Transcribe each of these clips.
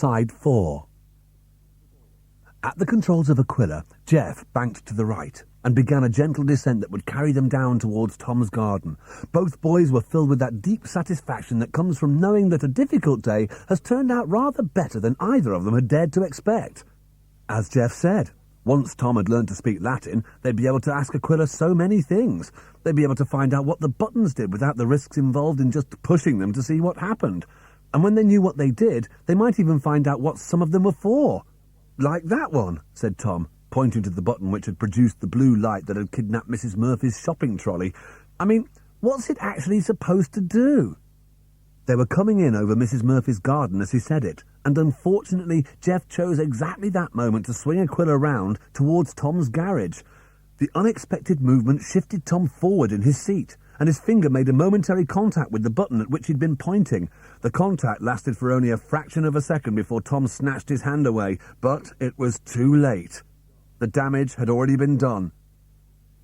Side 4. At the controls of Aquila, Jeff banked to the right and began a gentle descent that would carry them down towards Tom's garden. Both boys were filled with that deep satisfaction that comes from knowing that a difficult day has turned out rather better than either of them had dared to expect. As Jeff said, once Tom had learned to speak Latin, they'd be able to ask Aquila so many things. They'd be able to find out what the buttons did without the risks involved in just pushing them to see what happened. And when they knew what they did, they might even find out what some of them were for. "Like that one," said Tom, pointing to the button which had produced the blue light that had kidnapped Mrs. Murphy's shopping trolley. "I mean, what's it actually supposed to do?" They were coming in over Mrs. Murphy's garden as he said it, and unfortunately Jeff chose exactly that moment to swing Aquila round towards Tom's garage. The unexpected movement shifted Tom forward in his seat, and his finger made a momentary contact with the button at which he'd been pointing. The contact lasted for only a fraction of a second before Tom snatched his hand away, but it was too late. The damage had already been done.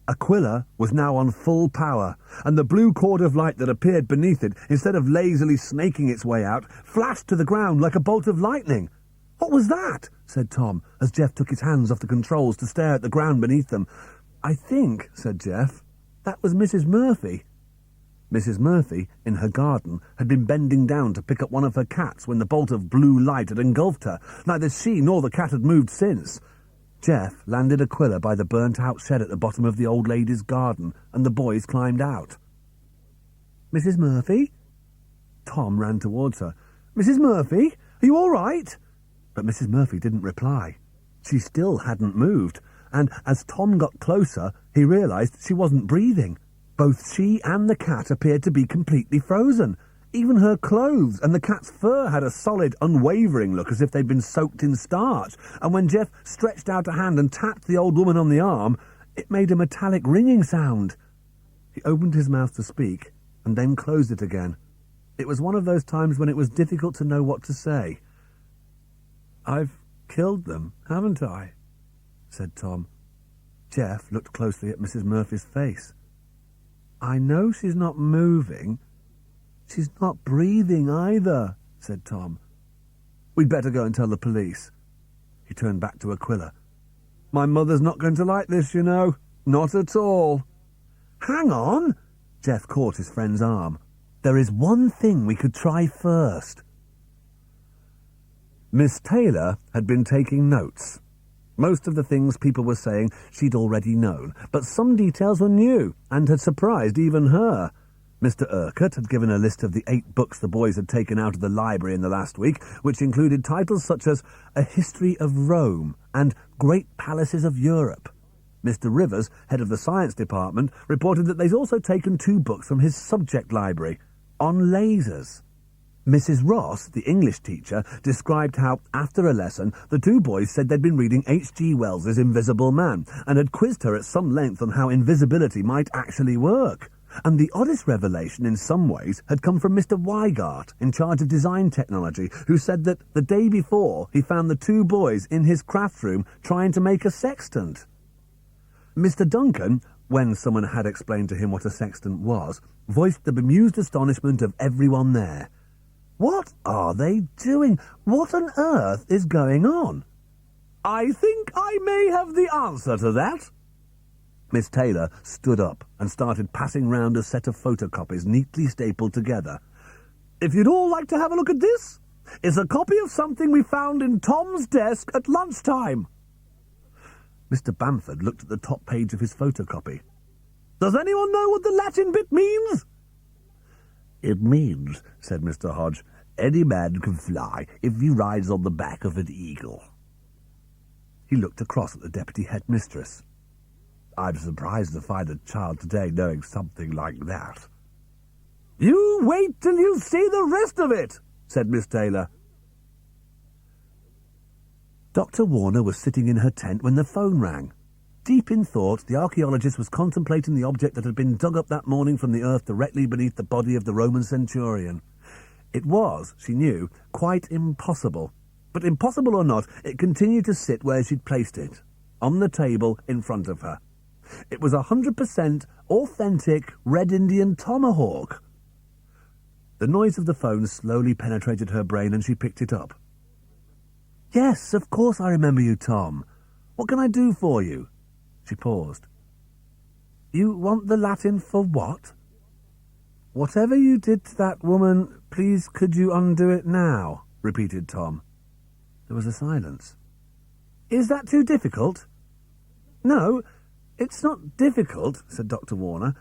Aquila was now on full power, and the blue cord of light that appeared beneath it, instead of lazily snaking its way out, flashed to the ground like a bolt of lightning. "What was that?" said Tom, as Jeff took his hands off the controls to stare at the ground beneath them. "I think," said Jeff, "that was Mrs. Murphy." Mrs. Murphy, in her garden, had been bending down to pick up one of her cats when the bolt of blue light had engulfed her. Neither she nor the cat had moved since. Jeff landed Aquila by the burnt-out shed at the bottom of the old lady's garden, and the boys climbed out. "Mrs. Murphy?" Tom ran towards her. "Mrs. Murphy, are you all right?" But Mrs. Murphy didn't reply. She still hadn't moved, and as Tom got closer, he realized she wasn't breathing. Both she and the cat appeared to be completely frozen. Even her clothes and the cat's fur had a solid, unwavering look as if they'd been soaked in starch, and when Jeff stretched out a hand and tapped the old woman on the arm, it made a metallic ringing sound. He opened his mouth to speak, and then closed it again. It was one of those times when it was difficult to know what to say. "I've killed them, haven't I?" said Tom. Jeff looked closely at Mrs. Murphy's face. "I know she's not moving. She's not breathing either," said Tom. "We'd better go and tell the police." He turned back to Aquila. "My mother's not going to like this, you know. Not at all." "Hang on!" Jeff caught his friend's arm. "There is one thing we could try first." Miss Taylor had been taking notes. Most of the things people were saying she'd already known, but some details were new and had surprised even her. Mr. Urquhart had given a list of the 8 books the boys had taken out of the library in the last week, which included titles such as A History of Rome and Great Palaces of Europe. Mr. Rivers, head of the science department, reported that they'd also taken 2 books from his subject library, on lasers. Mrs. Ross, the English teacher, described how, after a lesson, the 2 boys said they'd been reading H.G. Wells's Invisible Man and had quizzed her at some length on how invisibility might actually work. And the oddest revelation, in some ways, had come from Mr. Weigart, in charge of design technology, who said that the day before he found the 2 boys in his craft room trying to make a sextant. Mr. Duncan, when someone had explained to him what a sextant was, voiced the bemused astonishment of everyone there. "What are they doing? What on earth is going on?" "I think I may have the answer to that." Miss Taylor stood up and started passing round a set of photocopies neatly stapled together. "If you'd all like to have a look at this, it's a copy of something we found in Tom's desk at lunchtime." Mr. Bamford looked at the top page of his photocopy. "Does anyone know what the Latin bit means?" "It means," said Mr. Hodge, "any man can fly if he rides on the back of an eagle." He looked across at the deputy headmistress. "I'm surprised to find a child today knowing something like that." "You wait till you see the rest of it," said Miss Taylor. Dr. Warner was sitting in her tent when the phone rang. Deep in thought, the archaeologist was contemplating the object that had been dug up that morning from the earth directly beneath the body of the Roman centurion. It was, she knew, quite impossible. But impossible or not, it continued to sit where she'd placed it, on the table in front of her. It was 100% authentic Red Indian tomahawk. The noise of the phone slowly penetrated her brain and she picked it up. Yes, of course I remember you, Tom. What can I do for you? She paused. You want the Latin for what? Whatever you did to that woman, please could you undo it now? Repeated Tom. There was a silence. Is that too difficult? No, it's not difficult, said Dr. Warner.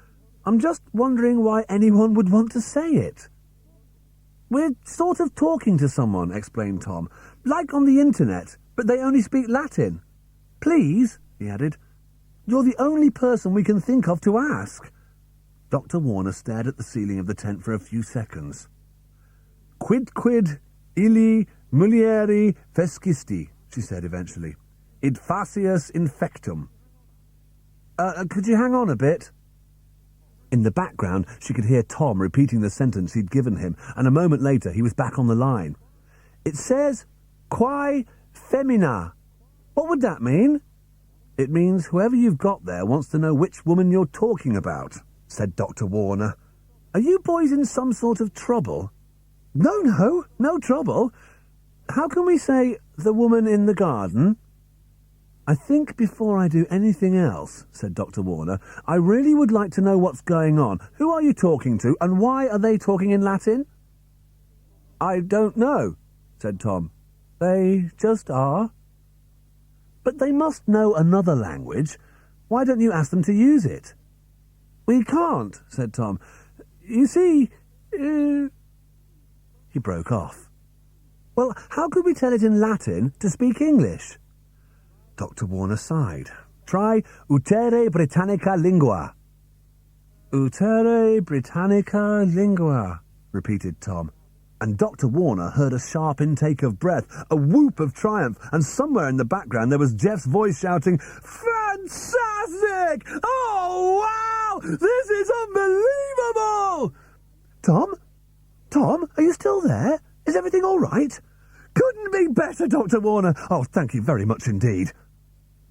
I'm just wondering why anyone would want to say it. We're sort of talking to someone, explained Tom, like on the internet, but they only speak Latin. Please, he added, you're the only person we can think of to ask. Dr. Warner stared at the ceiling of the tent for a few seconds. Quid illi mulieri fescisti, she said eventually. Id facius infectum. Could you hang on a bit? In the background, she could hear Tom repeating the sentence he'd given him, and a moment later he was back on the line. It says, quae femina. What would that mean? It means whoever you've got there wants to know which woman you're talking about, said Dr. Warner. Are you boys in some sort of trouble? No trouble. How can we say the woman in the garden? I think before I do anything else, said Dr. Warner, I really would like to know what's going on. Who are you talking to, and why are they talking in Latin? I don't know, said Tom. They just are. But they must know another language. Why don't you ask them to use it? We can't, said Tom. You see, He broke off. Well, how could we tell it in Latin to speak English? Dr. Warner sighed. Try utere Britannica lingua. Utere Britannica lingua, repeated Tom. And Dr. Warner heard a sharp intake of breath, a whoop of triumph, and somewhere in the background there was Jeff's voice shouting, Fantastic! Oh, wow! This is unbelievable! Tom, are you still there? Is everything all right? Couldn't be better, Dr. Warner. Oh, thank you very much indeed.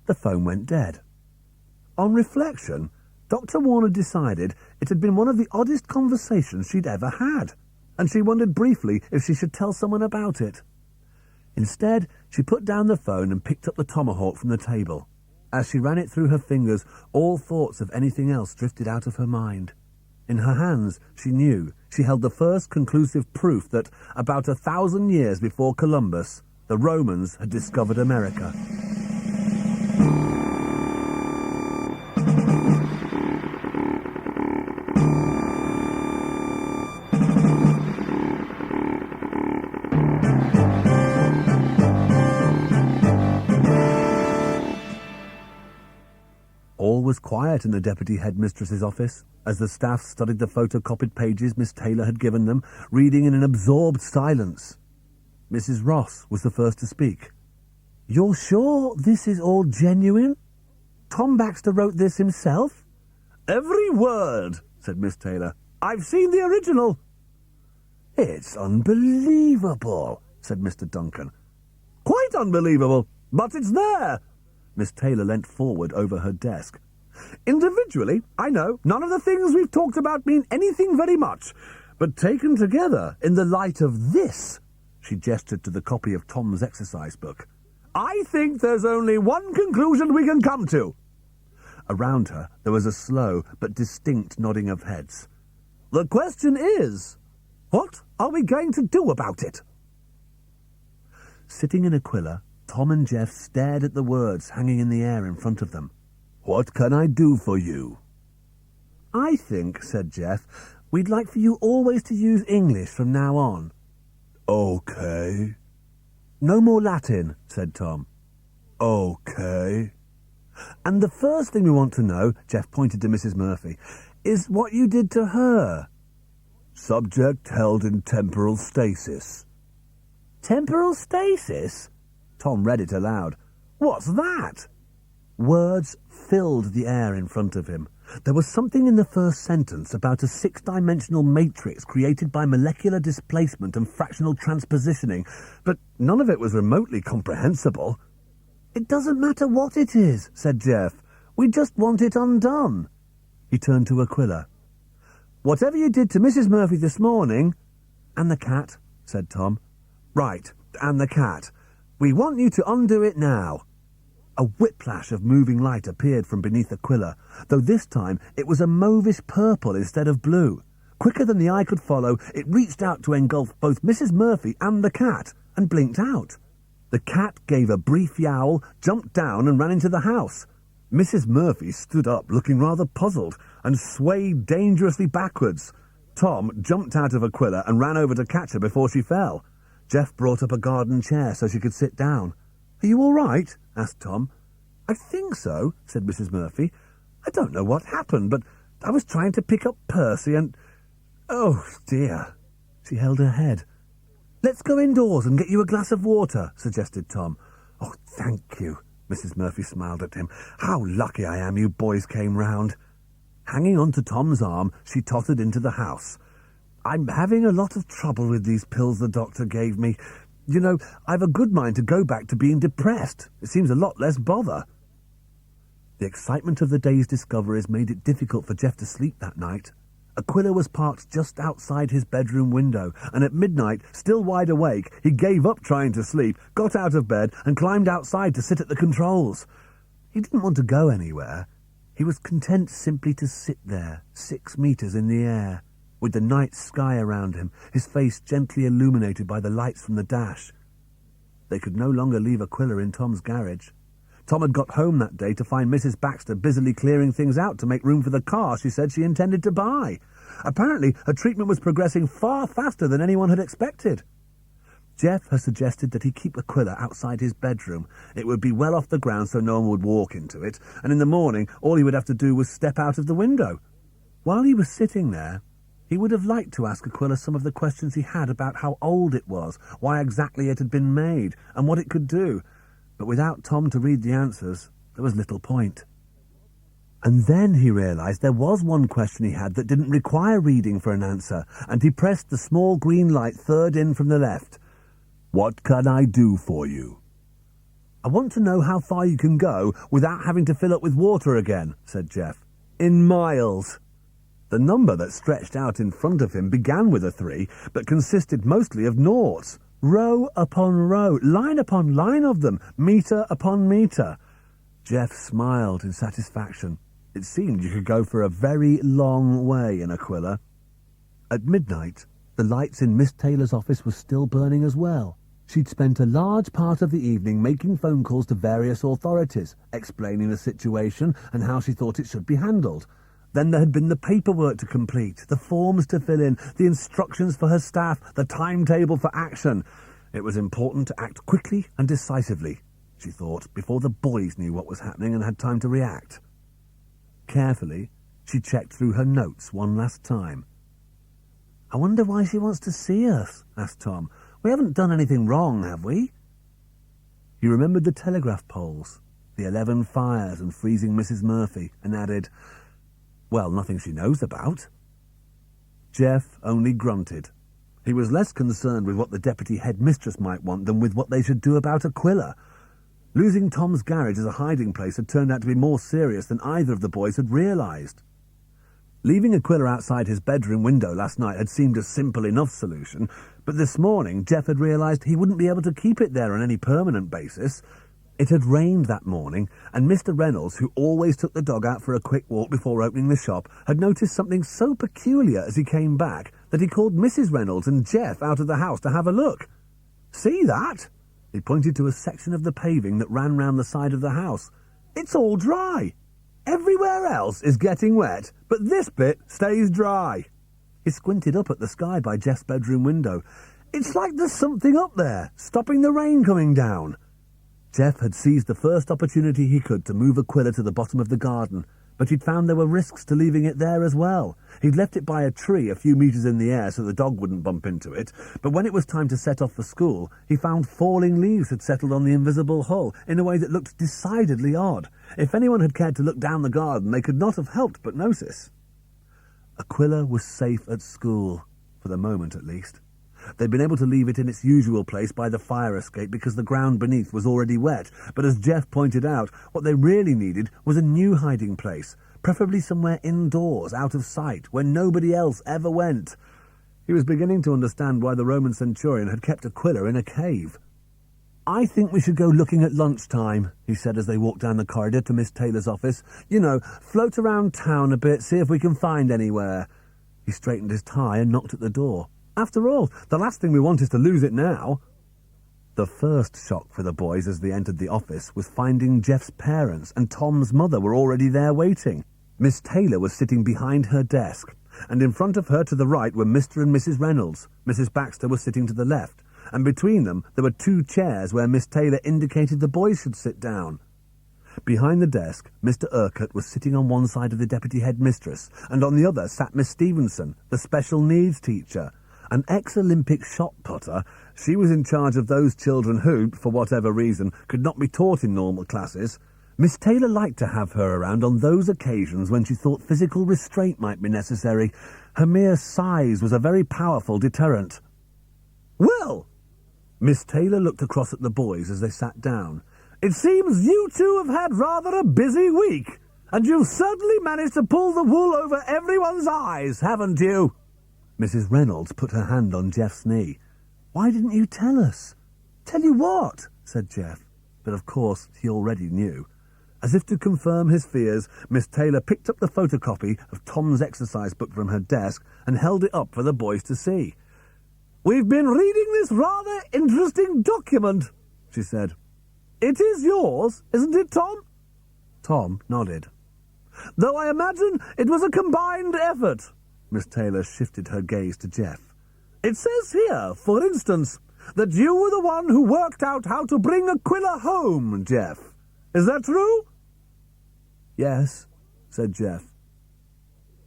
The phone went dead. On reflection, Dr. Warner decided it had been one of the oddest conversations she'd ever had, and she wondered briefly if she should tell someone about it. Instead, she put down the phone and picked up the tomahawk from the table. As she ran it through her fingers, all thoughts of anything else drifted out of her mind. In her hands, she knew, she held the first conclusive proof that, about 1,000 years before Columbus, the Romans had discovered America. All was quiet in the deputy headmistress's office, as the staff studied the photocopied pages Miss Taylor had given them, reading in an absorbed silence. Mrs. Ross was the first to speak. You're sure this is all genuine? Tom Baxter wrote this himself? Every word, said Miss Taylor. I've seen the original. It's unbelievable, said Mr. Duncan. Quite unbelievable, but it's there. Miss Taylor leant forward over her desk. Individually, I know, none of the things we've talked about mean anything very much, but taken together in the light of this, she gestured to the copy of Tom's exercise book, I think there's only one conclusion we can come to. Around her there was a slow but distinct nodding of heads. The question is, what are we going to do about it? Sitting in Aquila, Tom and Jeff stared at the words hanging in the air in front of them. What can I do for you? I think, said Jeff, we'd like for you always to use English from now on. Okay. No more Latin, said Tom. Okay. And the first thing we want to know, Jeff pointed to Mrs. Murphy, is what you did to her. Subject held in temporal stasis. Temporal stasis? Tom read it aloud. What's that? Words filled the air in front of him. There was something in the first sentence about a 6-dimensional matrix created by molecular displacement and fractional transpositioning, but none of it was remotely comprehensible. It doesn't matter what it is, said Jeff. We just want it undone. He turned to Aquila. Whatever you did to Mrs. Murphy this morning... And the cat, said Tom. Right, and the cat. We want you to undo it now." A whiplash of moving light appeared from beneath Aquila, though this time it was a mauvish purple instead of blue. Quicker than the eye could follow, it reached out to engulf both Mrs. Murphy and the cat, and blinked out. The cat gave a brief yowl, jumped down and ran into the house. Mrs. Murphy stood up, looking rather puzzled, and swayed dangerously backwards. Tom jumped out of Aquila and ran over to catch her before she fell. Jeff brought up a garden chair so she could sit down. "Are you all right?" asked Tom. "I think so," said Mrs. Murphy. "I don't know what happened, but I was trying to pick up Percy and... oh, dear." She held her head. "Let's go indoors and get you a glass of water," suggested Tom. "Oh, thank you." Mrs. Murphy smiled at him. "How lucky I am you boys came round." Hanging on to Tom's arm, she tottered into the house. "I'm having a lot of trouble with these pills the doctor gave me. You know, I've a good mind to go back to being depressed. It seems a lot less bother." The excitement of the day's discoveries made it difficult for Jeff to sleep that night. Aquila was parked just outside his bedroom window, and at midnight, still wide awake, he gave up trying to sleep, got out of bed, and climbed outside to sit at the controls. He didn't want to go anywhere. He was content simply to sit there, 6 meters in the air, with the night sky around him, his face gently illuminated by the lights from the dash. They could no longer leave Aquila in Tom's garage. Tom had got home that day to find Mrs. Baxter busily clearing things out to make room for the car she said she intended to buy. Apparently, her treatment was progressing far faster than anyone had expected. Jeff had suggested that he keep Aquila outside his bedroom. It would be well off the ground so no one would walk into it, and in the morning all he would have to do was step out of the window. While he was sitting there, he would have liked to ask Aquila some of the questions he had about how old it was, why exactly it had been made, and what it could do. But without Tom to read the answers, there was little point. And then he realised there was one question he had that didn't require reading for an answer, and he pressed the small green light third in from the left. "What can I do for you?" "I want to know how far you can go without having to fill up with water again," said Jeff. "In miles." The number that stretched out in front of him began with a 3, but consisted mostly of noughts. Row upon row, line upon line of them, metre upon metre. Jeff smiled in satisfaction. It seemed you could go for a very long way in Aquila. At midnight, the lights in Miss Taylor's office were still burning as well. She'd spent a large part of the evening making phone calls to various authorities, explaining the situation and how she thought it should be handled. Then there had been the paperwork to complete, the forms to fill in, the instructions for her staff, the timetable for action. It was important to act quickly and decisively, she thought, before the boys knew what was happening and had time to react. Carefully, she checked through her notes one last time. "I wonder why she wants to see us," asked Tom. "We haven't done anything wrong, have we?" He remembered the telegraph poles, the 11 fires and freezing Mrs. Murphy, and added, "Well, nothing she knows about." Jeff only grunted. He was less concerned with what the deputy headmistress might want than with what they should do about Aquila. Losing Tom's garage as a hiding place had turned out to be more serious than either of the boys had realised. Leaving Aquila outside his bedroom window last night had seemed a simple enough solution, but this morning Jeff had realised he wouldn't be able to keep it there on any permanent basis. It had rained that morning, and Mr. Reynolds, who always took the dog out for a quick walk before opening the shop, had noticed something so peculiar as he came back that he called Mrs. Reynolds and Jeff out of the house to have a look. "See that?" He pointed to a section of the paving that ran round the side of the house. "It's all dry. Everywhere else is getting wet, but this bit stays dry." He squinted up at the sky by Jeff's bedroom window. "It's like there's something up there, stopping the rain coming down." Jeff had seized the first opportunity he could to move Aquila to the bottom of the garden, but he'd found there were risks to leaving it there as well. He'd left it by a tree a few metres in the air so the dog wouldn't bump into it, but when it was time to set off for school, he found falling leaves had settled on the invisible hull in a way that looked decidedly odd. If anyone had cared to look down the garden, they could not have helped but notice. Aquila was safe at school, for the moment at least. They'd been able to leave it in its usual place by the fire escape because the ground beneath was already wet, but as Jeff pointed out, what they really needed was a new hiding place, preferably somewhere indoors, out of sight, where nobody else ever went. He was beginning to understand why the Roman centurion had kept Aquila in a cave. "I think we should go looking at lunchtime," he said as they walked down the corridor to Miss Taylor's office. "You know, float around town a bit, see if we can find anywhere." He straightened his tie and knocked at the door. "After all, the last thing we want is to lose it now." The first shock for the boys as they entered the office was finding Jeff's parents and Tom's mother were already there waiting. Miss Taylor was sitting behind her desk, and in front of her to the right were Mr. and Mrs. Reynolds. Mrs. Baxter was sitting to the left, and between them there were 2 chairs where Miss Taylor indicated the boys should sit down. Behind the desk, Mr. Urquhart was sitting on one side of the deputy headmistress, and on the other sat Miss Stevenson, the special needs teacher. An ex-Olympic shot putter, she was in charge of those children who, for whatever reason, could not be taught in normal classes. Miss Taylor liked to have her around on those occasions when she thought physical restraint might be necessary. Her mere size was a very powerful deterrent. "Well," Miss Taylor looked across at the boys as they sat down, "it seems you two have had rather a busy week, and you've certainly managed to pull the wool over everyone's eyes, haven't you?" Mrs. Reynolds put her hand on Jeff's knee. "Why didn't you tell us?" "Tell you what?" said Jeff, but of course he already knew. As if to confirm his fears, Miss Taylor picked up the photocopy of Tom's exercise book from her desk and held it up for the boys to see. "We've been reading this rather interesting document," she said. "It is yours, isn't it, Tom?" Tom nodded. "Though I imagine it was a combined effort." Miss Taylor shifted her gaze to Jeff. "It says here, for instance, that you were the one who worked out how to bring Aquila home, Jeff. Is that true?" "Yes," said Jeff.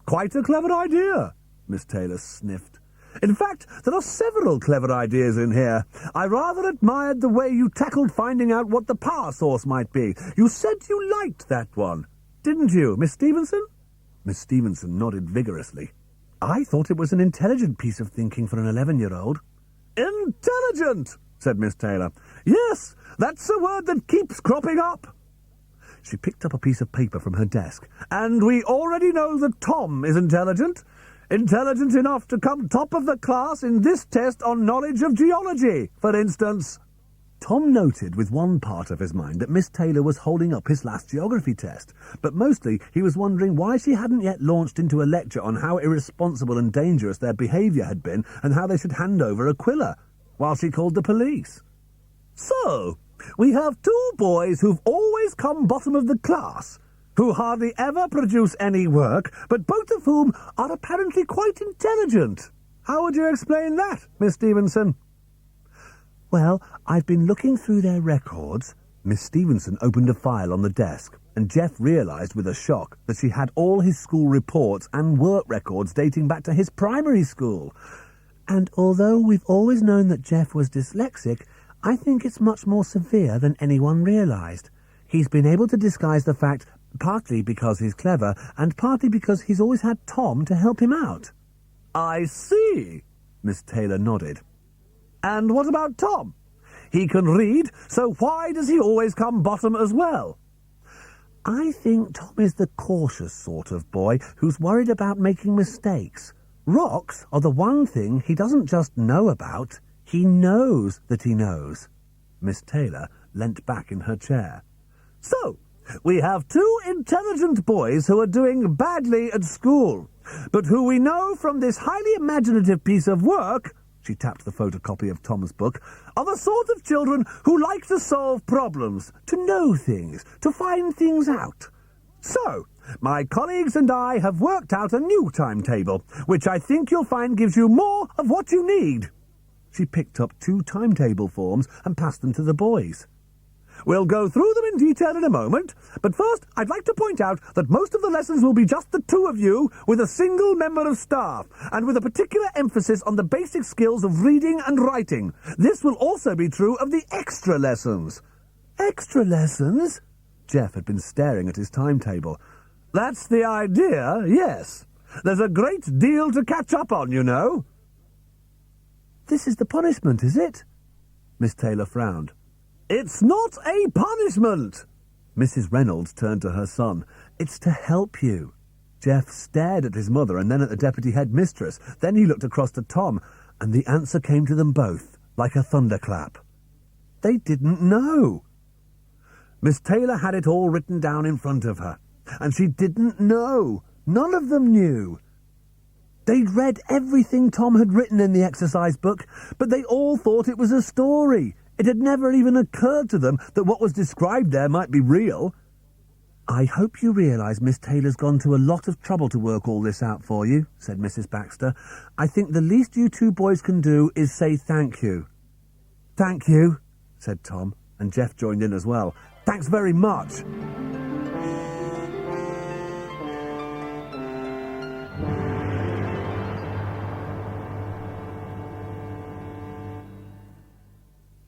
"Quite a clever idea," Miss Taylor sniffed. "In fact, there are several clever ideas in here. I rather admired the way you tackled finding out what the power source might be. You said you liked that one, didn't you, Miss Stevenson?" Miss Stevenson nodded vigorously. "I thought it was an intelligent piece of thinking for an 11-year-old. "Intelligent," said Miss Taylor. "Yes, that's a word that keeps cropping up." She picked up a piece of paper from her desk. "And we already know that Tom is intelligent. Intelligent enough to come top of the class in this test on knowledge of geology, for instance." Tom noted with one part of his mind that Miss Taylor was holding up his last geography test, but mostly he was wondering why she hadn't yet launched into a lecture on how irresponsible and dangerous their behaviour had been and how they should hand over Aquila, while she called the police. "So, we have 2 boys who've always come bottom of the class, who hardly ever produce any work, but both of whom are apparently quite intelligent. How would you explain that, Miss Stevenson?" "Well, I've been looking through their records." Miss Stevenson opened a file on the desk, and Jeff realised with a shock that she had all his school reports and work records dating back to his primary school. "And although we've always known that Jeff was dyslexic, I think it's much more severe than anyone realised. He's been able to disguise the fact, partly because he's clever, and partly because he's always had Tom to help him out." "I see," Miss Taylor nodded. "And what about Tom? He can read, so why does he always come bottom as well?" "I think Tom is the cautious sort of boy who's worried about making mistakes. Rocks are the one thing he doesn't just know about, he knows that he knows." Miss Taylor leant back in her chair. "So, we have 2 intelligent boys who are doing badly at school, but who we know from this highly imaginative piece of work," she tapped the photocopy of Tom's book, "are the sort of children who like to solve problems, to know things, to find things out. So, my colleagues and I have worked out a new timetable, which I think you'll find gives you more of what you need." She picked up 2 timetable forms and passed them to the boys. "We'll go through them in detail in a moment, but first I'd like to point out that most of the lessons will be just the 2 of you with a single member of staff, and with a particular emphasis on the basic skills of reading and writing. This will also be true of the extra lessons." "Extra lessons?" Jeff had been staring at his timetable. "That's the idea, yes. There's a great deal to catch up on, you know." "This is the punishment, is it?" Miss Taylor frowned. "It's not a punishment." Mrs. Reynolds turned to her son. "It's to help you." Jeff stared at his mother and then at the deputy headmistress. Then he looked across to Tom, and the answer came to them both, like a thunderclap. They didn't know. Miss Taylor had it all written down in front of her, and she didn't know. None of them knew. They'd read everything Tom had written in the exercise book, but they all thought it was a story. It had never even occurred to them that what was described there might be real. "I hope you realise Miss Taylor's gone to a lot of trouble to work all this out for you," said Mrs. Baxter. "I think the least you two boys can do is say thank you." "Thank you," said Tom, and Jeff joined in as well. "Thanks very much."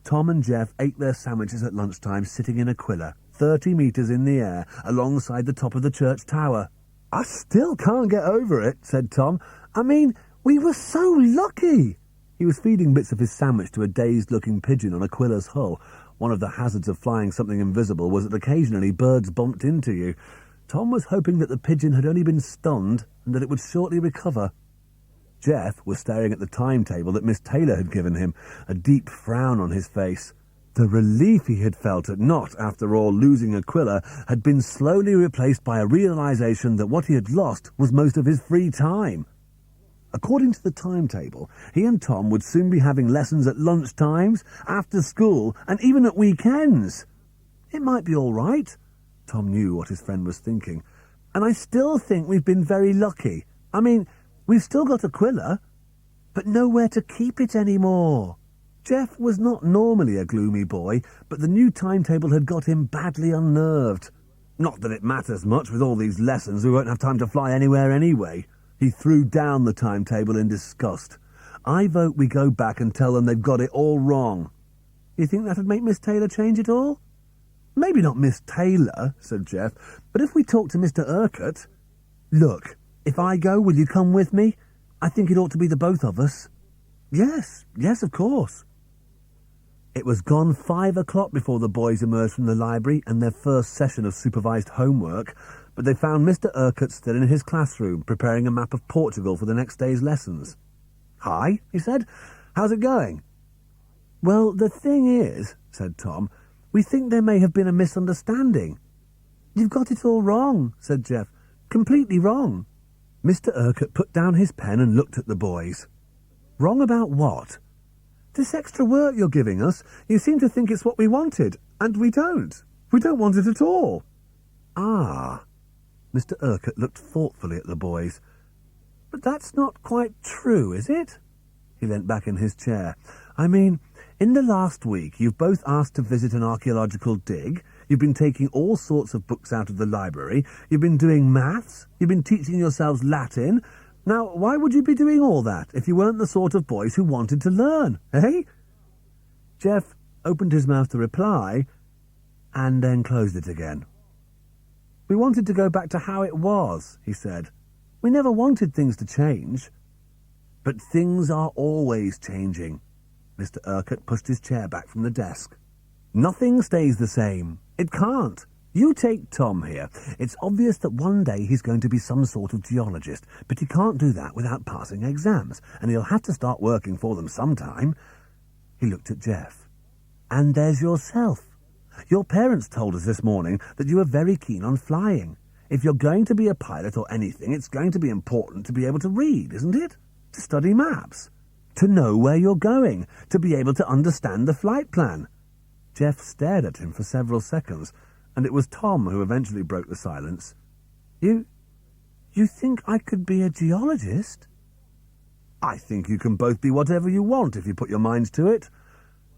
Tom and Jeff ate their sandwiches at lunchtime sitting in Aquila, 30 metres in the air, alongside the top of the church tower. "I still can't get over it," said Tom. "I mean, we were so lucky." He was feeding bits of his sandwich to a dazed-looking pigeon on Aquila's hull. One of the hazards of flying something invisible was that occasionally birds bumped into you. Tom was hoping that the pigeon had only been stunned and that it would shortly recover. Jeff was staring at the timetable that Miss Taylor had given him, a deep frown on his face. The relief he had felt at not, after all, losing Aquila had been slowly replaced by a realization that what he had lost was most of his free time. According to the timetable, he and Tom would soon be having lessons at lunch times, after school, and even at weekends. It might be all right. Tom knew what his friend was thinking. "And I still think we've been very lucky. I mean, we've still got Aquila, but nowhere to keep it anymore." Jeff was not normally a gloomy boy, but the new timetable had got him badly unnerved. "Not that it matters much. With all these lessons, we won't have time to fly anywhere anyway." He threw down the timetable in disgust. "I vote we go back and tell them they've got it all wrong." "You think that'd make Miss Taylor change it all?" "Maybe not Miss Taylor," said Jeff, "but if we talk to Mr. Urquhart—" "Look, if I go, will you come with me? I think it ought to be the both of us." Yes, of course." It was gone 5 o'clock before the boys emerged from the library and their first session of supervised homework, but they found Mr. Urquhart still in his classroom, preparing a map of Portugal for the next day's lessons. "Hi," he said. "How's it going?" "Well, the thing is," said Tom, "we think there may have been a misunderstanding." "You've got it all wrong," said Jeff. "Completely wrong." Mr. Urquhart put down his pen and looked at the boys. "Wrong about what?" "This extra work you're giving us. You seem to think it's what we wanted, and we don't. We don't want it at all." "Ah." Mr. Urquhart looked thoughtfully at the boys. "But that's not quite true, is it?" He leant back in his chair. "I mean, in the last week you've both asked to visit an archaeological dig, you've been taking all sorts of books out of the library, you've been doing maths, you've been teaching yourselves Latin. Now, why would you be doing all that if you weren't the sort of boys who wanted to learn, eh?" Jeff opened his mouth to reply, and then closed it again. "We wanted to go back to how it was," he said. "We never wanted things to change." "But things are always changing." Mr. Urquhart pushed his chair back from the desk. "Nothing stays the same. It can't. You take Tom here. It's obvious that one day he's going to be some sort of geologist, but he can't do that without passing exams, and he'll have to start working for them sometime." He looked at Jeff. "And there's yourself. Your parents told us this morning that you were very keen on flying. If you're going to be a pilot or anything, it's going to be important to be able to read, isn't it? To study maps. To know where you're going. To be able to understand the flight plan." Jeff stared at him for several seconds, and it was Tom who eventually broke the silence. You think I could be a geologist?" "I think you can both be whatever you want if you put your minds to it."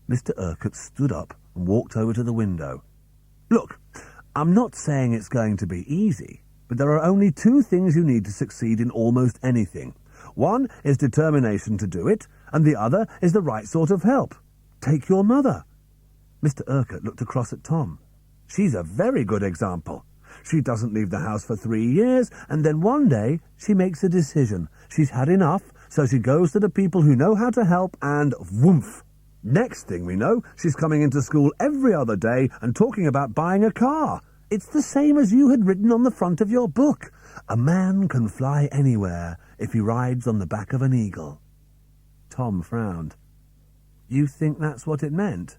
Mr. Urquhart stood up and walked over to the window. "Look, I'm not saying it's going to be easy, but there are only 2 things you need to succeed in almost anything. One is determination to do it, and the other is the right sort of help. Take your mother." Mr. Urquhart looked across at Tom. "She's a very good example. She doesn't leave the house for 3 years, and then one day she makes a decision. She's had enough, so she goes to the people who know how to help, and whoomph! Next thing we know, she's coming into school every other day and talking about buying a car. It's the same as you had written on the front of your book. A man can fly anywhere if he rides on the back of an eagle." Tom frowned. "You think that's what it meant?"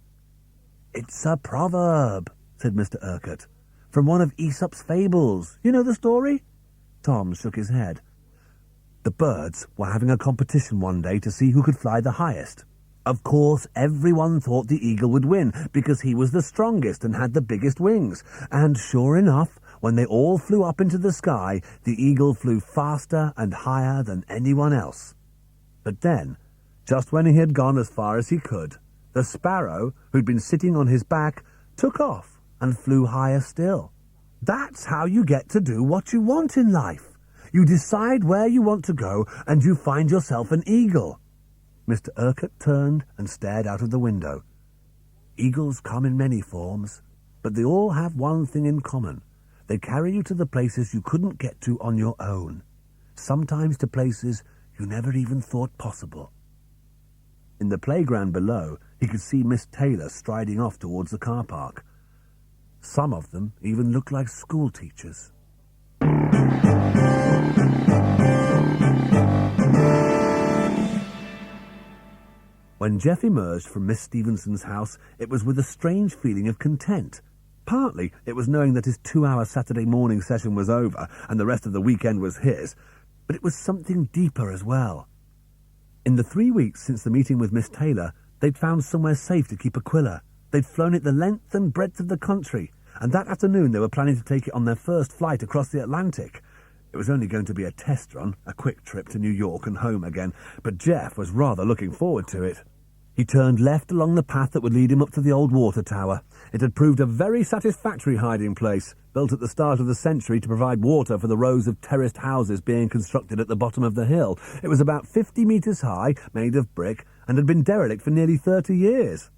"It's a proverb," said Mr. Urquhart, "from one of Aesop's fables. You know the story?" Tom shook his head. The birds were having a competition one day to see who could fly the highest. Of course, everyone thought the eagle would win because he was the strongest and had the biggest wings. And sure enough, when they all flew up into the sky, the eagle flew faster and higher than anyone else. But then, just when he had gone as far as he could, the sparrow, who'd been sitting on his back, took off and flew higher still. That's how you get to do what you want in life. You decide where you want to go, and you find yourself an eagle. Mr. Urquhart turned and stared out of the window. Eagles come in many forms, but they all have one thing in common. They carry you to the places you couldn't get to on your own, sometimes to places you never even thought possible. In the playground below, he could see Miss Taylor striding off towards the car park. Some of them even looked like school teachers. When Jeff emerged from Miss Stevenson's house, it was with a strange feeling of content. Partly it was knowing that his 2-hour Saturday morning session was over and the rest of the weekend was his, but it was something deeper as well. In the 3 weeks since the meeting with Miss Taylor, they'd found somewhere safe to keep Aquila. They'd flown it the length and breadth of the country, and that afternoon they were planning to take it on their first flight across the Atlantic. It was only going to be a test run, a quick trip to New York and home again, but Jeff was rather looking forward to it. He turned left along the path that would lead him up to the old water tower. It had proved a very satisfactory hiding place, built at the start of the century to provide water for the rows of terraced houses being constructed at the bottom of the hill. It was about 50 metres high, made of brick, and had been derelict for nearly 30 years.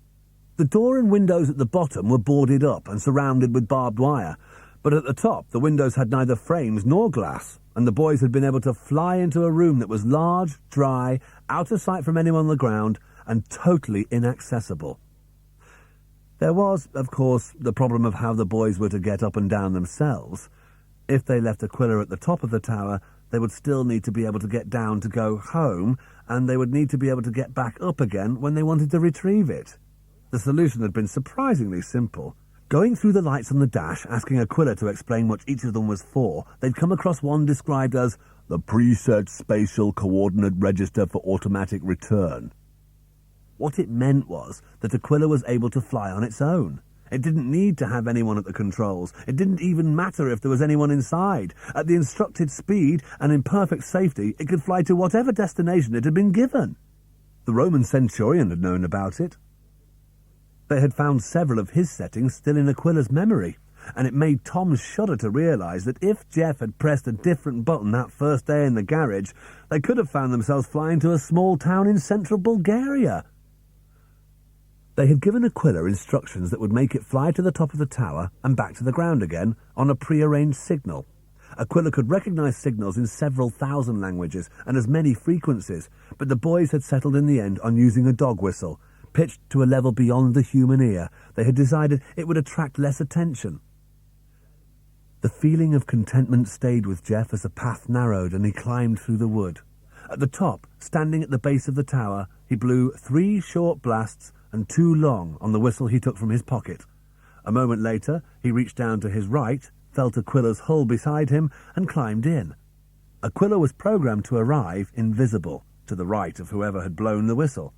The door and windows at the bottom were boarded up and surrounded with barbed wire, but at the top the windows had neither frames nor glass, and the boys had been able to fly into a room that was large, dry, out of sight from anyone on the ground, and totally inaccessible. There was, of course, the problem of how the boys were to get up and down themselves. If they left Aquila at the top of the tower, they would still need to be able to get down to go home, and they would need to be able to get back up again when they wanted to retrieve it. The solution had been surprisingly simple. Going through the lights on the dash, asking Aquila to explain what each of them was for, they'd come across one described as the Preset Spatial Coordinate Register for Automatic Return. What it meant was that Aquila was able to fly on its own. It didn't need to have anyone at the controls. It didn't even matter if there was anyone inside. At the instructed speed and in perfect safety, it could fly to whatever destination it had been given. The Roman centurion had known about it. They had found several of his settings still in Aquila's memory, and it made Tom shudder to realise that if Jeff had pressed a different button that first day in the garage, they could have found themselves flying to a small town in central Bulgaria. They had given Aquila instructions that would make it fly to the top of the tower and back to the ground again on a pre-arranged signal. Aquila could recognise signals in several thousand languages and as many frequencies, but the boys had settled in the end on using a dog whistle. Pitched to a level beyond the human ear, they had decided it would attract less attention. The feeling of contentment stayed with Jeff as the path narrowed and he climbed through the wood. At the top, standing at the base of the tower, he blew 3 short blasts and 2 long on the whistle he took from his pocket. A moment later, he reached down to his right, felt Aquila's hull beside him, and climbed in. Aquila was programmed to arrive invisible, to the right of whoever had blown the whistle.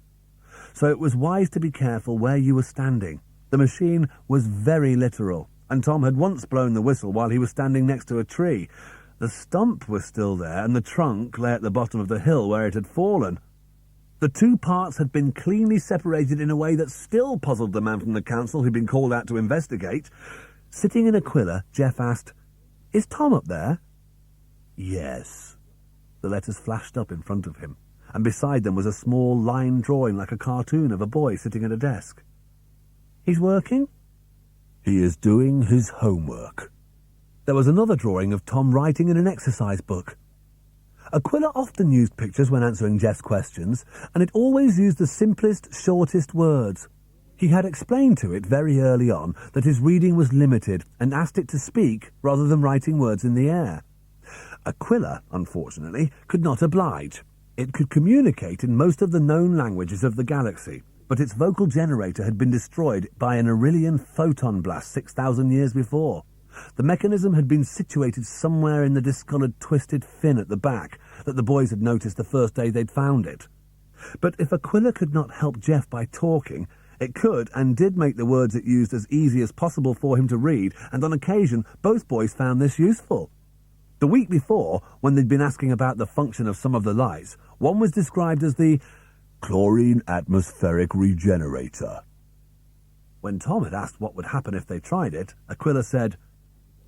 So it was wise to be careful where you were standing. The machine was very literal, and Tom had once blown the whistle while he was standing next to a tree. The stump was still there, and the trunk lay at the bottom of the hill where it had fallen. The 2 parts had been cleanly separated in a way that still puzzled the man from the council who'd been called out to investigate. Sitting in Aquila, Jeff asked, "Is Tom up there?" "Yes." The letters flashed up in front of him, and beside them was a small line drawing like a cartoon of a boy sitting at a desk. "He's working?" "He is doing his homework." There was another drawing of Tom writing in an exercise book. Aquila often used pictures when answering Jeff's questions, and it always used the simplest, shortest words. He had explained to it very early on that his reading was limited and asked it to speak rather than writing words in the air. Aquila, unfortunately, could not oblige. It could communicate in most of the known languages of the galaxy, but its vocal generator had been destroyed by an Aurelian photon blast 6,000 years before. The mechanism had been situated somewhere in the discoloured twisted fin at the back that the boys had noticed the first day they'd found it. But if Aquila could not help Jeff by talking, it could and did make the words it used as easy as possible for him to read, and on occasion both boys found this useful. The week before, when they'd been asking about the function of some of the lights, one was described as the chlorine atmospheric regenerator. When Tom had asked what would happen if they tried it, Aquila said,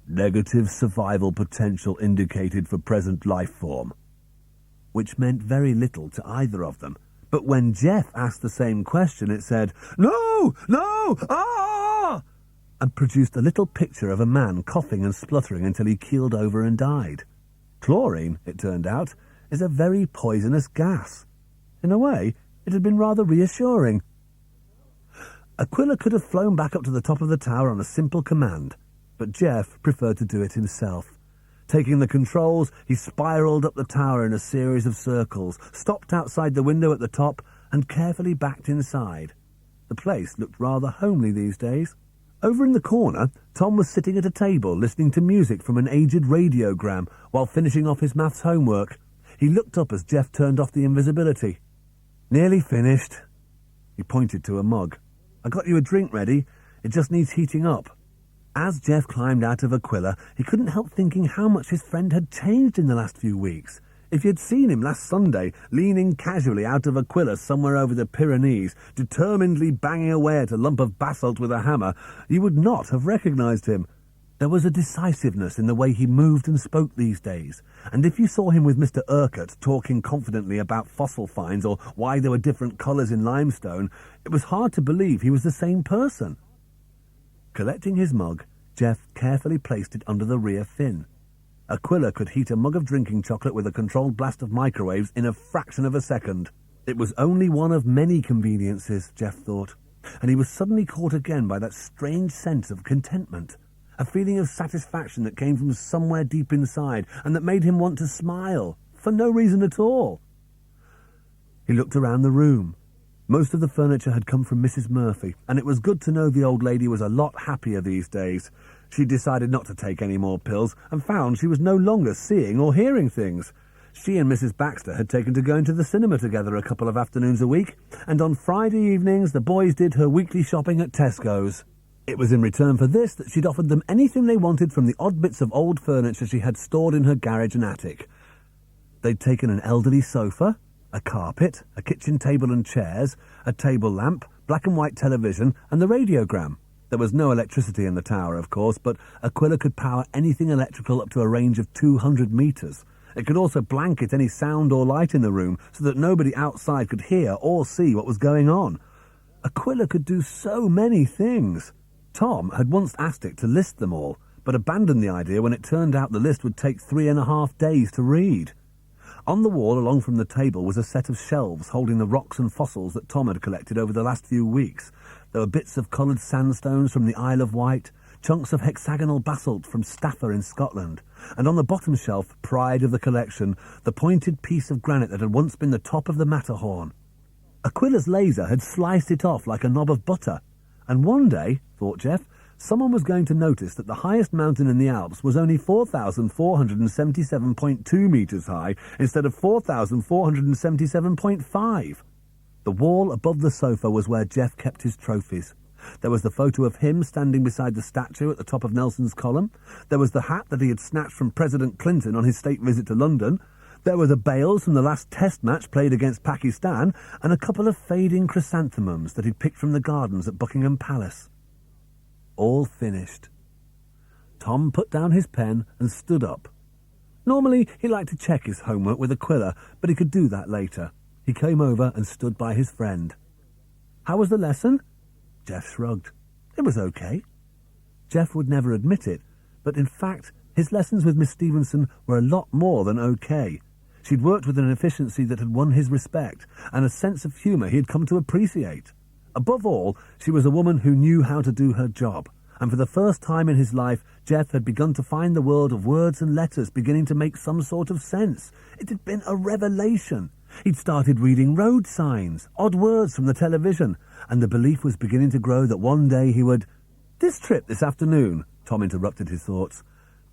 "Negative survival potential indicated for present life form," which meant very little to either of them. But when Jeff asked the same question, it said, "No! No! Ah!" and produced a little picture of a man coughing and spluttering until he keeled over and died. Chlorine, it turned out, is a very poisonous gas. In a way, it had been rather reassuring. Aquila could have flown back up to the top of the tower on a simple command, but Jeff preferred to do it himself. Taking the controls, he spiralled up the tower in a series of circles, stopped outside the window at the top, and carefully backed inside. The place looked rather homely these days. Over in the corner, Tom was sitting at a table listening to music from an aged radiogram while finishing off his maths homework. He looked up as Jeff turned off the invisibility. "Nearly finished." He pointed to a mug. "I got you a drink ready. It just needs heating up." As Jeff climbed out of Aquila, he couldn't help thinking how much his friend had changed in the last few weeks. If you'd seen him last Sunday, leaning casually out of Aquila somewhere over the Pyrenees, determinedly banging away at a lump of basalt with a hammer, you would not have recognised him. There was a decisiveness in the way he moved and spoke these days, and if you saw him with Mr. Urquhart talking confidently about fossil finds or why there were different colours in limestone, it was hard to believe he was the same person. Collecting his mug, Jeff carefully placed it under the rear fin. Aquila could heat a mug of drinking chocolate with a controlled blast of microwaves in a fraction of a second. It was only one of many conveniences, Jeff thought, and he was suddenly caught again by that strange sense of contentment, a feeling of satisfaction that came from somewhere deep inside and that made him want to smile, for no reason at all. He looked around the room. Most of the furniture had come from Mrs. Murphy, and it was good to know the old lady was a lot happier these days. She decided not to take any more pills and found she was no longer seeing or hearing things. She and Mrs. Baxter had taken to going to the cinema together a couple of afternoons a week, and on Friday evenings the boys did her weekly shopping at Tesco's. It was in return for this that she'd offered them anything they wanted from the odd bits of old furniture she had stored in her garage and attic. They'd taken an elderly sofa, a carpet, a kitchen table and chairs, a table lamp, black and white television, and the radiogram. There was no electricity in the tower, of course, but Aquila could power anything electrical up to a range of 200 metres. It could also blanket any sound or light in the room so that nobody outside could hear or see what was going on. Aquila could do so many things. Tom had once asked it to list them all, but abandoned the idea when it turned out the list would take 3.5 days to read. On the wall along from the table was a set of shelves holding the rocks and fossils that Tom had collected over the last few weeks. There were bits of coloured sandstones from the Isle of Wight, chunks of hexagonal basalt from Stafford in Scotland, and on the bottom shelf, pride of the collection, the pointed piece of granite that had once been the top of the Matterhorn. Aquila's laser had sliced it off like a knob of butter, and one day, thought Jeff, someone was going to notice that the highest mountain in the Alps was only 4,477.2 metres high instead of 4,477.5. The wall above the sofa was where Jeff kept his trophies. There was the photo of him standing beside the statue at the top of Nelson's column. There was the hat that he had snatched from President Clinton on his state visit to London. There were the bales from the last test match played against Pakistan, and a couple of fading chrysanthemums that he'd picked from the gardens at Buckingham Palace. All finished. Tom put down his pen and stood up. Normally he liked to check his homework with Aquila, but he could do that later. He came over and stood by his friend. "How was the lesson?" Jeff shrugged. It was okay. Jeff would never admit it, but in fact his lessons with Miss Stevenson were a lot more than okay. She'd worked with an efficiency that had won his respect, and a sense of humour he had come to appreciate. Above all, she was a woman who knew how to do her job, and for the first time in his life, Jeff had begun to find the world of words and letters beginning to make some sort of sense. It had been a revelation. He'd started reading road signs, odd words from the television, and the belief was beginning to grow that one day he would... "This trip this afternoon," Tom interrupted his thoughts.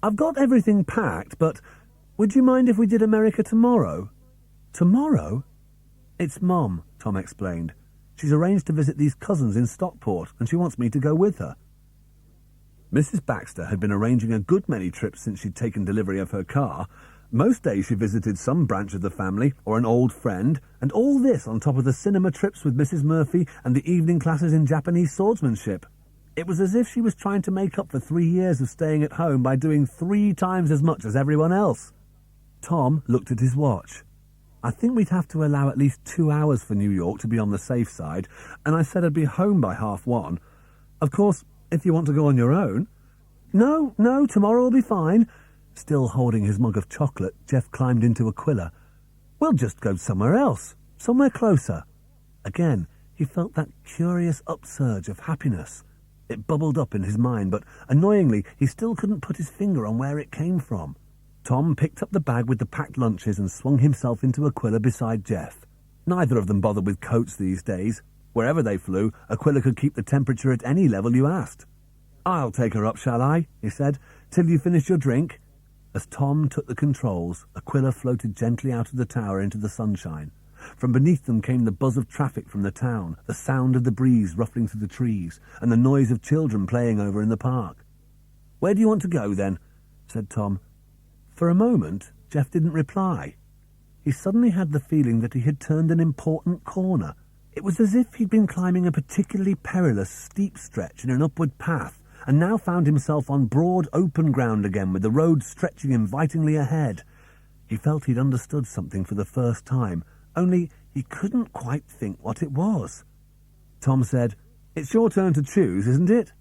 "I've got everything packed, but would you mind if we did America tomorrow?" "Tomorrow?" "It's Mom," Tom explained. "She's arranged to visit these cousins in Stockport, and she wants me to go with her." Mrs. Baxter had been arranging a good many trips since she'd taken delivery of her car. Most days she visited some branch of the family or an old friend, and all this on top of the cinema trips with Mrs. Murphy and the evening classes in Japanese swordsmanship. It was as if she was trying to make up for 3 years of staying at home by doing 3 times as much as everyone else. Tom looked at his watch. "I think we'd have to allow at least 2 hours for New York to be on the safe side, and I said I'd be home by 1:30. Of course, if you want to go on your own..." No, tomorrow will be fine." Still holding his mug of chocolate, Jeff climbed into Aquila. "We'll just go somewhere else, somewhere closer." Again, he felt that curious upsurge of happiness. It bubbled up in his mind, but annoyingly, he still couldn't put his finger on where it came from. Tom picked up the bag with the packed lunches and swung himself into Aquila beside Jeff. Neither of them bothered with coats these days. Wherever they flew, Aquila could keep the temperature at any level you asked. "I'll take her up, shall I?" he said, "till you finish your drink." As Tom took the controls, Aquila floated gently out of the tower into the sunshine. From beneath them came the buzz of traffic from the town, the sound of the breeze ruffling through the trees, and the noise of children playing over in the park. "Where do you want to go, then?" said Tom. For a moment, Jeff didn't reply. He suddenly had the feeling that he had turned an important corner. It was as if he'd been climbing a particularly perilous, steep stretch in an upward path, and now found himself on broad, open ground again, with the road stretching invitingly ahead. He felt he'd understood something for the first time, only he couldn't quite think what it was. Tom said, "It's your turn to choose, isn't it?"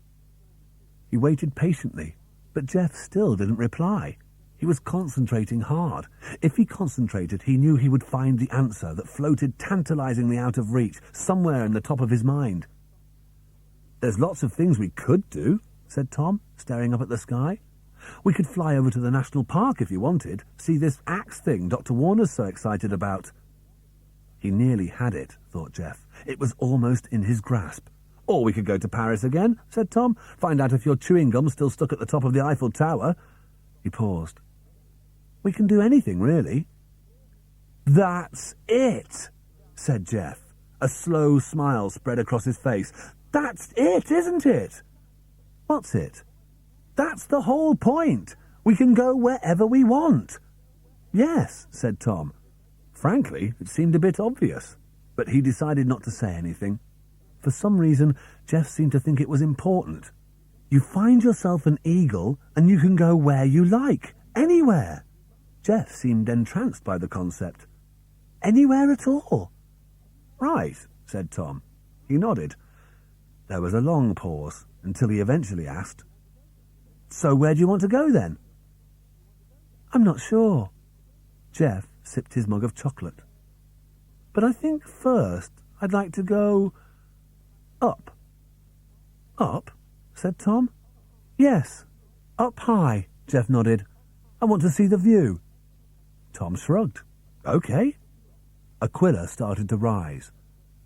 He waited patiently, but Jeff still didn't reply. He was concentrating hard. If he concentrated, he knew he would find the answer that floated tantalizingly out of reach, somewhere in the top of his mind. "There's lots of things we could do," said Tom, staring up at the sky. "We could fly over to the national park if you wanted, see this axe thing Dr. Warner's so excited about." He nearly had it, thought Jeff. It was almost in his grasp. "Or we could go to Paris again," said Tom. "Find out if your chewing gum's still stuck at the top of the Eiffel Tower." He paused. "We can do anything, really." "That's it," said Jeff. A slow smile spread across his face. "That's it, isn't it?" "What's it?" "That's the whole point. We can go wherever we want." "Yes," said Tom. Frankly, it seemed a bit obvious, but he decided not to say anything. For some reason, Jeff seemed to think it was important. You find yourself an eagle, and you can go where you like, anywhere. Jeff seemed entranced by the concept. "Anywhere at all?" "Right," said Tom. He nodded. There was a long pause, until he eventually asked, "So where do you want to go, then?" "I'm not sure." Jeff sipped his mug of chocolate. "But I think first I'd like to go up." "Up?" said Tom. "Yes, up high," Jeff nodded. "I want to see the view." Tom shrugged. "Okay." Aquila started to rise,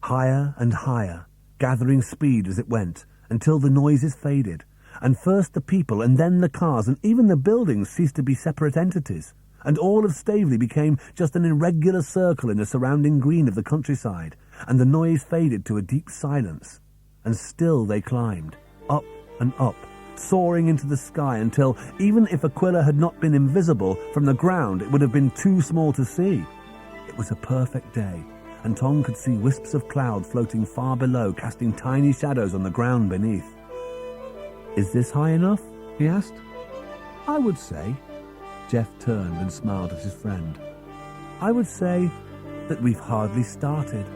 higher and higher, gathering speed as it went, until the noises faded, and first the people and then the cars and even the buildings ceased to be separate entities, and all of Staveley became just an irregular circle in the surrounding green of the countryside, and the noise faded to a deep silence. And still they climbed, up and up, soaring into the sky until, even if Aquila had not been invisible, from the ground it would have been too small to see. It was a perfect day, and Tom could see wisps of cloud floating far below, casting tiny shadows on the ground beneath. "Is this high enough?" he asked. "I would say." Jeff turned and smiled at his friend. "I would say that we've hardly started."